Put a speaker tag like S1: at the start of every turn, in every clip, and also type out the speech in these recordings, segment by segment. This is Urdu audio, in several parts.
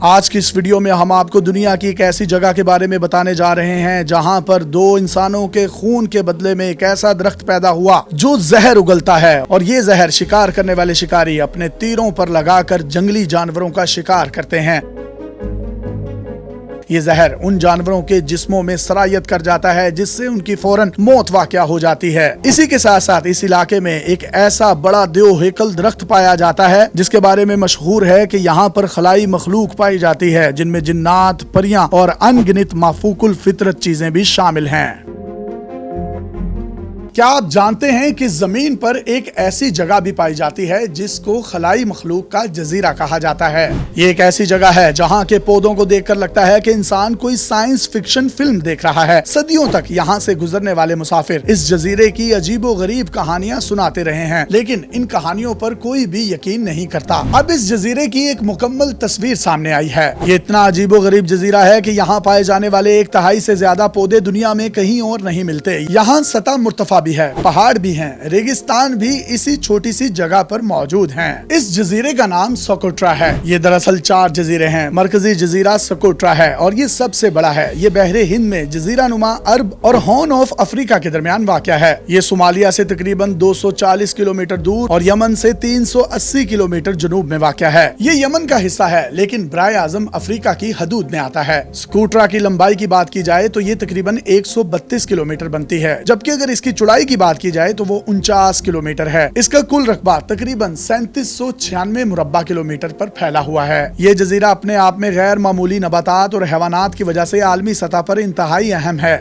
S1: آج کی اس ویڈیو میں ہم آپ کو دنیا کی ایک ایسی جگہ کے بارے میں بتانے جا رہے ہیں جہاں پر دو انسانوں کے خون کے بدلے میں ایک ایسا درخت پیدا ہوا جو زہر اگلتا ہے، اور یہ زہر شکار کرنے والے شکاری اپنے تیروں پر لگا کر جنگلی جانوروں کا شکار کرتے ہیں۔ یہ زہر ان جانوروں کے جسموں میں سرایت کر جاتا ہے جس سے ان کی فوراً موت واقع ہو جاتی ہے۔ اسی کے ساتھ ساتھ اس علاقے میں ایک ایسا بڑا دیو ہیکل درخت پایا جاتا ہے جس کے بارے میں مشہور ہے کہ یہاں پر خلائی مخلوق پائی جاتی ہے جن میں جنات، پریاں اور ان گنت مافوق الفطرت چیزیں بھی شامل ہیں۔ کیا آپ جانتے ہیں کہ زمین پر ایک ایسی جگہ بھی پائی جاتی ہے جس کو خلائی مخلوق کا جزیرہ کہا جاتا ہے؟ یہ ایک ایسی جگہ ہے جہاں کے پودوں کو دیکھ کر لگتا ہے کہ انسان کوئی سائنس فکشن فلم دیکھ رہا ہے۔ صدیوں تک یہاں سے گزرنے والے مسافر اس جزیرے کی عجیب و غریب کہانیاں سناتے رہے ہیں، لیکن ان کہانیوں پر کوئی بھی یقین نہیں کرتا۔ اب اس جزیرے کی ایک مکمل تصویر سامنے آئی ہے۔ یہ اتنا عجیب و غریب جزیرہ ہے کہ یہاں پائے جانے والے 1/3 سے زیادہ پودے دنیا میں کہیں اور نہیں ملتے۔ یہاں سطح مرتفع بھی ہے، پہاڑ بھی ہیں، ریگستان بھی اسی چھوٹی سی جگہ پر موجود ہیں۔ اس جزیرے کا نام سکوٹرا ہے۔ یہ دراصل 4 جزیرے ہیں۔ مرکزی جزیرہ سکوٹرا ہے اور یہ سب سے بڑا ہے۔ یہ بحر ہند میں جزیرہ نما عرب اور ہارن آف افریقہ کے درمیان واقع ہے۔ یہ صومالیہ سے تقریباً 240 کلومیٹر دور اور یمن سے 380 کلومیٹر جنوب میں واقع ہے۔ یہ یمن کا حصہ ہے لیکن برائے اعظم افریقہ کی حدود میں آتا ہے۔ سکوٹرا کی لمبائی کی بات کی جائے تو یہ تقریباً 132 کلومیٹر بنتی ہے، جبکہ اگر اس کی چوڑائی کی بات کی جائے تو وہ 49 کلومیٹر ہے۔ اس کا کل رقبہ تقریباً 3796 مربع کلومیٹر پر پھیلا ہوا ہے۔ یہ جزیرہ اپنے آپ میں غیر معمولی نباتات اور حیوانات کی وجہ سے عالمی سطح پر انتہائی اہم ہے۔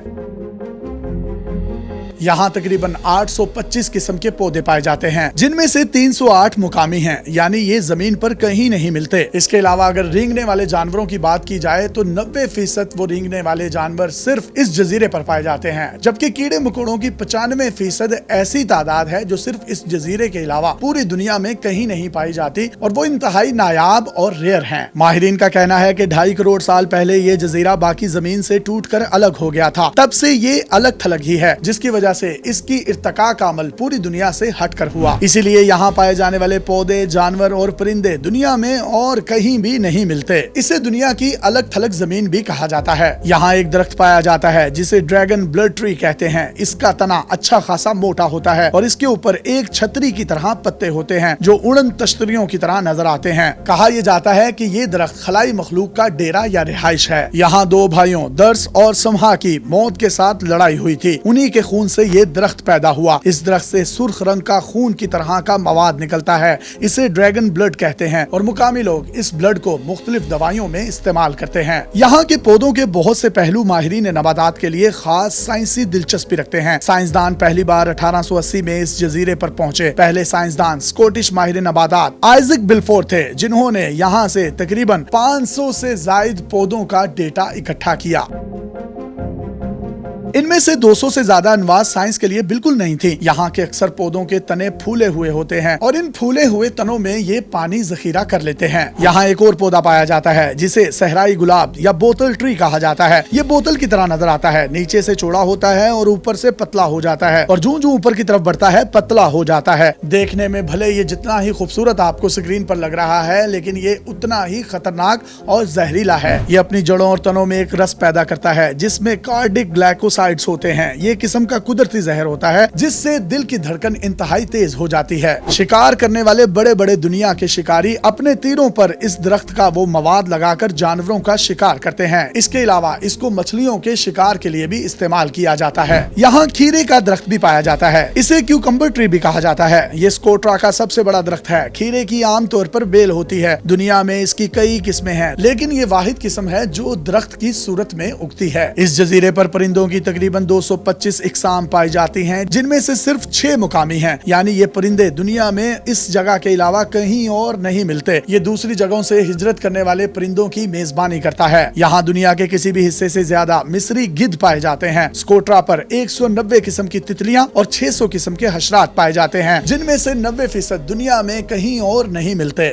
S1: یہاں تقریباً 825 قسم کے پودے پائے جاتے ہیں جن میں سے 308 مقامی ہیں، یعنی یہ زمین پر کہیں نہیں ملتے۔ اس کے علاوہ اگر رینگنے والے جانوروں کی بات کی جائے تو 90% وہ رینگنے والے جانور صرف اس جزیرے پر پائے جاتے ہیں، جبکہ کیڑے مکوڑوں کی 95% ایسی تعداد ہے جو صرف اس جزیرے کے علاوہ پوری دنیا میں کہیں نہیں پائی جاتی، اور وہ انتہائی نایاب اور ریئر ہیں۔ ماہرین کا کہنا ہے کہ 2.5 کروڑ سال پہلے یہ جزیرہ باقی زمین سے ٹوٹ کر الگ ہو گیا تھا، تب سے یہ الگ تھلگ ہی ہے، جس کی وجہ سے اس کی ارتقاء کا عمل پوری دنیا سے ہٹ کر ہوا۔ اسی لیے یہاں پائے جانے والے پودے، جانور اور پرندے دنیا میں اور کہیں بھی نہیں ملتے۔ اسے دنیا کی الگ تھلگ زمین بھی کہا جاتا ہے۔ یہاں ایک درخت پایا جاتا ہے جسے ڈریگن بلڈ ٹری کہتے ہیں۔ اس کا تنا اچھا خاصا موٹا ہوتا ہے اور اس کے اوپر ایک چھتری کی طرح پتے ہوتے ہیں جو اڑن تشتریوں کی طرح نظر آتے ہیں۔ کہا یہ جاتا ہے کہ یہ درخت خلائی مخلوق کا ڈیرا یا رہائش ہے۔ یہاں 2 بھائیوں درس اور سمہا کی موت کے ساتھ لڑائی ہوئی تھی، انہی کے خون سے یہ درخت پیدا ہوا۔ اس درخت سے سرخ رنگ کا خون کی طرح کا مواد نکلتا ہے، اسے ڈریگن بلڈ کہتے ہیں، اور مقامی لوگ اس بلڈ کو مختلف دوائیوں میں استعمال کرتے ہیں۔ یہاں کے پودوں کے بہت سے پہلو ماہرین نباتات کے لیے خاص سائنسی دلچسپی رکھتے ہیں۔ سائنسدان پہلی بار 1880 میں اس جزیرے پر پہنچے۔ پہلے سائنسدان اسکوٹش ماہر نباتات آئزک بلفور تھے جنہوں نے یہاں سے تقریباً 500 سے زائد پودوں کا ڈیٹا اکٹھا کیا۔ ان میں سے 200 سے زیادہ انواع سائنس کے لیے بالکل نہیں تھی۔ یہاں کے اکثر پودوں کے تنے پھولے ہوئے ہوتے ہیں اور ان پھولے ہوئے تنوں میں یہ پانی ذخیرہ کر لیتے ہیں۔ یہاں ایک اور پودا پایا جاتا ہے جسے صحرائی گلاب یا بوتل ٹری کہا جاتا ہے۔ یہ بوتل کی طرح نظر آتا ہے، نیچے سے چوڑا ہوتا ہے اور اوپر سے پتلا ہو جاتا ہے، اور جوں اوپر کی طرف بڑھتا ہے پتلا ہو جاتا ہے۔ دیکھنے میں بھلے یہ جتنا ہی خوبصورت آپ کو اسکرین پر لگ رہا ہے، لیکن یہ اتنا ہی خطرناک اور زہریلا ہے۔ یہ اپنی جڑوں اور تنوں میں ایک رس پیدا کرتا ہے جس میں کارڈک گلائکوسائڈ ہوتے ہیں۔ یہ قسم کا قدرتی زہر ہوتا ہے جس سے دل کی دھڑکن انتہائی تیز ہو جاتی ہے۔ شکار کرنے والے بڑے بڑے دنیا کے شکاری اپنے تیروں پر اس درخت کا وہ مواد لگا کر جانوروں کا شکار کرتے ہیں۔ اس کے علاوہ اس کو مچھلیوں کے شکار کے لیے بھی استعمال کیا جاتا ہے۔ یہاں کھیرے کا درخت بھی پایا جاتا ہے، اسے کیوکمبر ٹری بھی کہا جاتا ہے۔ یہ سکوٹرا کا سب سے بڑا درخت ہے۔ کھیرے کی عام طور پر بیل ہوتی ہے۔ دنیا میں اس کی کئی قسمیں ہیں، لیکن یہ واحد قسم ہے جو درخت کی صورت میں اگتی ہے۔ اس جزیرے پر پرندوں کی تقریباً 225 اقسام پائی جاتی ہیں جن میں سے صرف 6 مقامی ہیں، یعنی یہ پرندے دنیا میں اس جگہ کے علاوہ کہیں اور نہیں ملتے۔ یہ دوسری جگہوں سے ہجرت کرنے والے پرندوں کی میزبانی کرتا ہے۔ یہاں دنیا کے کسی بھی حصے سے زیادہ مصری گدھ پائے جاتے ہیں۔ سکوٹرا پر 190 قسم کی تتلیاں اور 600 قسم کے حشرات پائے جاتے ہیں جن میں سے 90% دنیا میں کہیں اور نہیں ملتے۔